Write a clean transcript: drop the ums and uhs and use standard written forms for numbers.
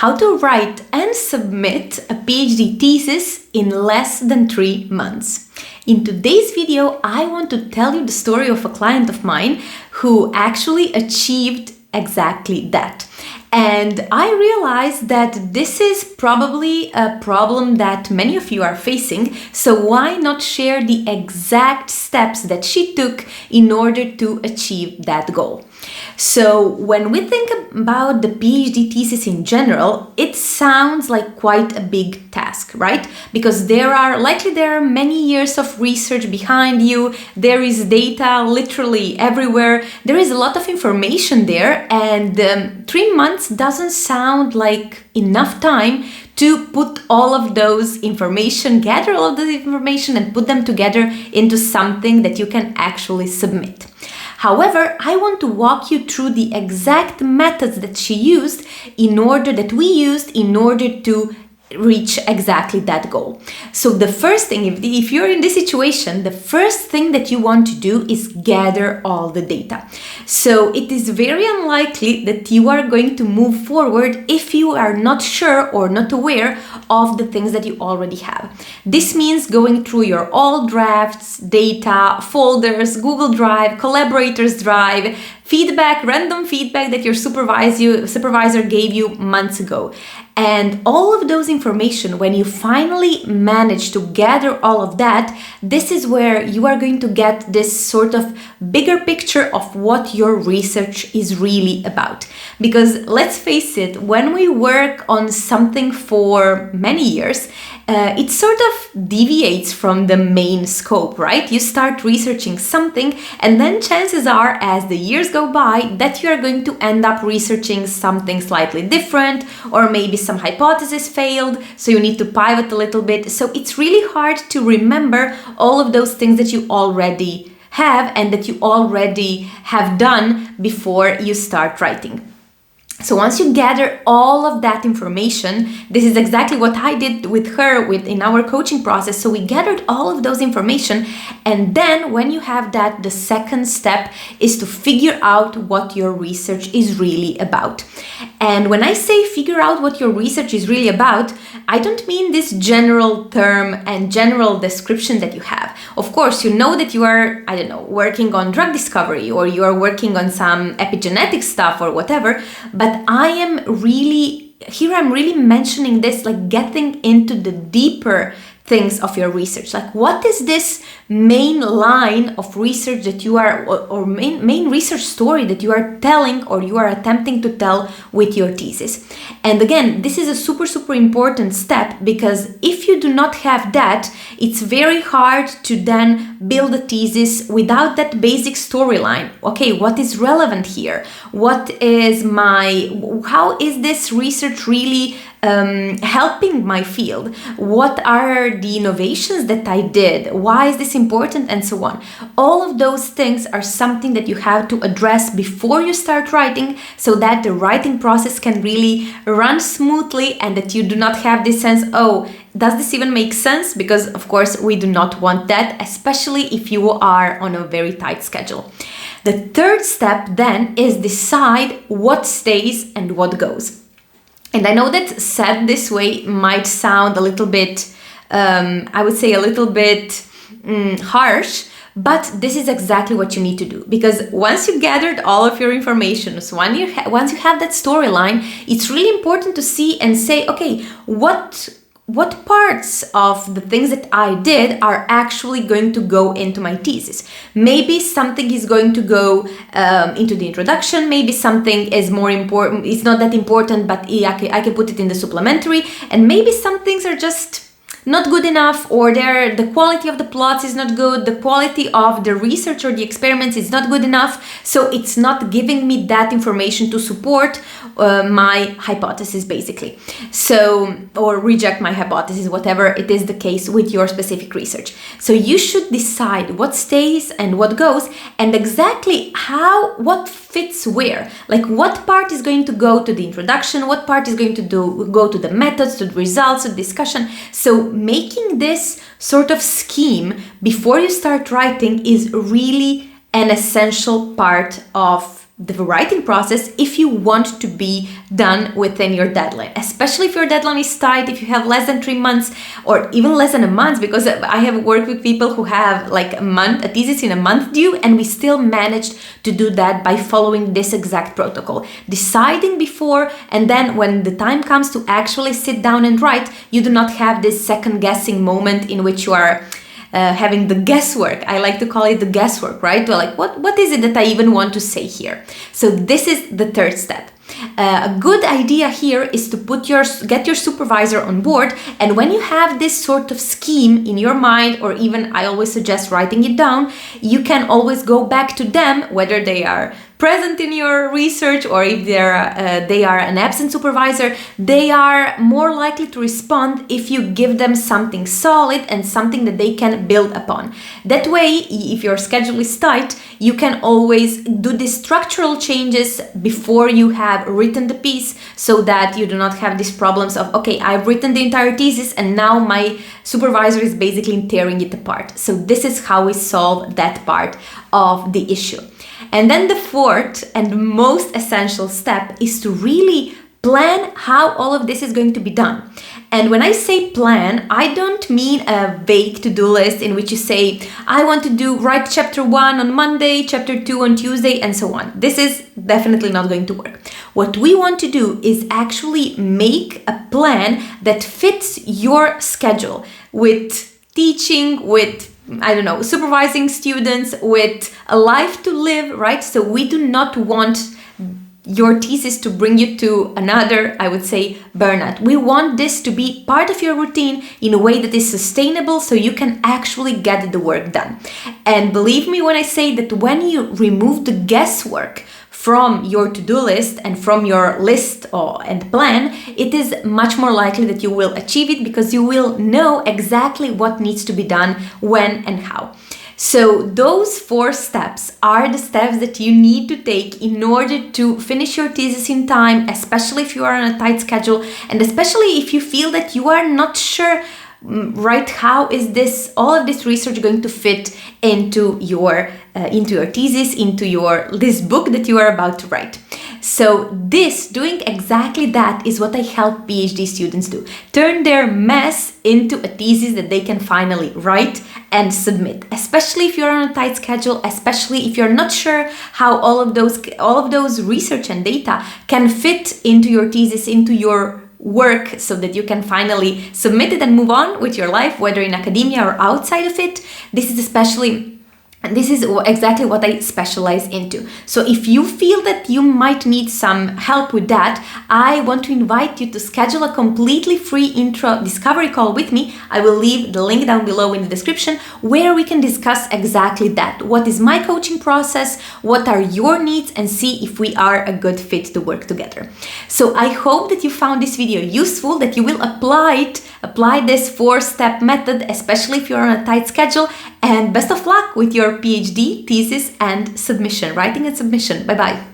how to write and submit a PhD thesis in less than 3 months. In today's video, I want to tell you the story of a client of mine who actually achieved exactly that. And I realized that this is probably a problem that many of you are facing, so why not share the exact steps that she took in order to achieve that goal? So when we think about the PhD thesis in general, it sounds like quite a big task, right? Because there are many years of research behind you, there is data literally everywhere, there is a lot of information there, and 3 months doesn't sound like enough time to put all of those information, gather all of the information and put them together into something that you can actually submit. However, I want to walk you through the exact methods that we used in order to reach exactly that goal. So the first thing, if you're in this situation, the first thing that you want to do is gather all the data. So it is very unlikely that you are going to move forward if you are not sure or not aware of the things that you already have. This means going through your old drafts, data, folders, Google Drive, Collaborators Drive, feedback, random feedback that your supervisor gave you months ago. And all of those information, when you finally manage to gather all of that, this is where you are going to get this sort of bigger picture of what your research is really about. Because let's face it, when we work on something for many years, it sort of deviates from the main scope, right? You start researching something, and then chances are, as the years go by, that you are going to end up researching something slightly different, or maybe some hypothesis failed, so you need to pivot a little bit. So it's really hard to remember all of those things that you already have and that you already have done before you start writing. So once you gather all of that information, this is exactly what I did with her in our coaching process. So we gathered all of those information, and then when you have that, the second step is to figure out what your research is really about. And when I say figure out what your research is really about, I don't mean this general term and general description that you have. Of course, you know that you are, working on drug discovery, or you are working on some epigenetic stuff or whatever, but I'm really mentioning this, like getting into the deeper things of your research. Like, what is this main line of research that you are, or main research story that you are telling or you are attempting to tell with your thesis? And again, this is a super, super important step, because if you do not have that, it's very hard to then build a thesis without that basic storyline. Okay, what is relevant here? How is this research really helping my field? What are the innovations that I did? Why is this important? And so on. All of those things are something that you have to address before you start writing, so that the writing process can really run smoothly and that you do not have this sense, oh, does this even make sense? Because of course we do not want that, especially if you are on a very tight schedule. The third step then is decide what stays and what goes. And I know that said this way might sound a little bit, harsh, but this is exactly what you need to do. Because once you gathered all of your information, so once you have that storyline, it's really important to see and say, okay, what parts of the things that I did are actually going to go into my thesis? Maybe something is going to go into the introduction, maybe something is more important, it's not that important, but I can put it in the supplementary, and maybe some things are just not good enough, or the quality of the plots is not good, the quality of the research or the experiments is not good enough, so it's not giving me that information to support my hypothesis, basically. So, or reject my hypothesis, whatever it is the case with your specific research. So you should decide what stays and what goes, and exactly what fits where. Like, what part is going to go to the introduction, what part is going to go to the methods, to the results, to the discussion. So making this sort of scheme before you start writing is really an essential part of the writing process if you want to be done within your deadline, especially if your deadline is tight, if you have less than 3 months or even less than a month, because I have worked with people who have like a thesis in a month due, and we still managed to do that by following this exact protocol, deciding before, and then when the time comes to actually sit down and write, you do not have this second guessing moment in which you are having the guesswork. I like to call it the guesswork, right? Well, like what is it that I even want to say here? So this is the third step. A good idea here is to get your supervisor on board, and when you have this sort of scheme in your mind, or even I always suggest writing it down, you can always go back to them, whether they are present in your research or if they are an absent supervisor. They are more likely to respond if you give them something solid and something that they can build upon. That way, if your schedule is tight, you can always do these structural changes before you have written the piece, so that you do not have these problems of, okay, I've written the entire thesis and now my supervisor is basically tearing it apart. So this is how we solve that part of the issue. And then the fourth and most essential step is to really plan how all of this is going to be done. And when I say plan, I don't mean a vague to-do list in which you say, I want to write chapter 1 on Monday, chapter 2 on Tuesday, and so on. This is definitely not going to work. What we want to do is actually make a plan that fits your schedule, with teaching, with supervising students, with a life to live, right? So we do not want your thesis to bring you to another, I would say, burnout. We want this to be part of your routine in a way that is sustainable, so you can actually get the work done. And believe me when I say that when you remove the guesswork from your to-do list and from your list and plan, it is much more likely that you will achieve it, because you will know exactly what needs to be done, when and how. So those 4 steps are the steps that you need to take in order to finish your thesis in time, especially if you are on a tight schedule, and especially if you feel that you are not sure, right, how is all of this research going to fit into your thesis, into this book that you are about to write. So doing exactly that is what I help PhD students do. Turn their mess into a thesis that they can finally write and submit, especially if you're on a tight schedule, especially if you're not sure how all of those research and data can fit into your thesis, into your work, so that you can finally submit it and move on with your life, whether in academia or outside of it. This is exactly what I specialize into. So if you feel that you might need some help with that, I want to invite you to schedule a completely free intro discovery call with me. I will leave the link down below in the description, where we can discuss exactly that. What is my coaching process? What are your needs? And see if we are a good fit to work together. So I hope that you found this video useful, that you will apply this 4-step method, especially if you're on a tight schedule, and best of luck with your PhD, thesis, and submission, writing and submission. Bye-bye.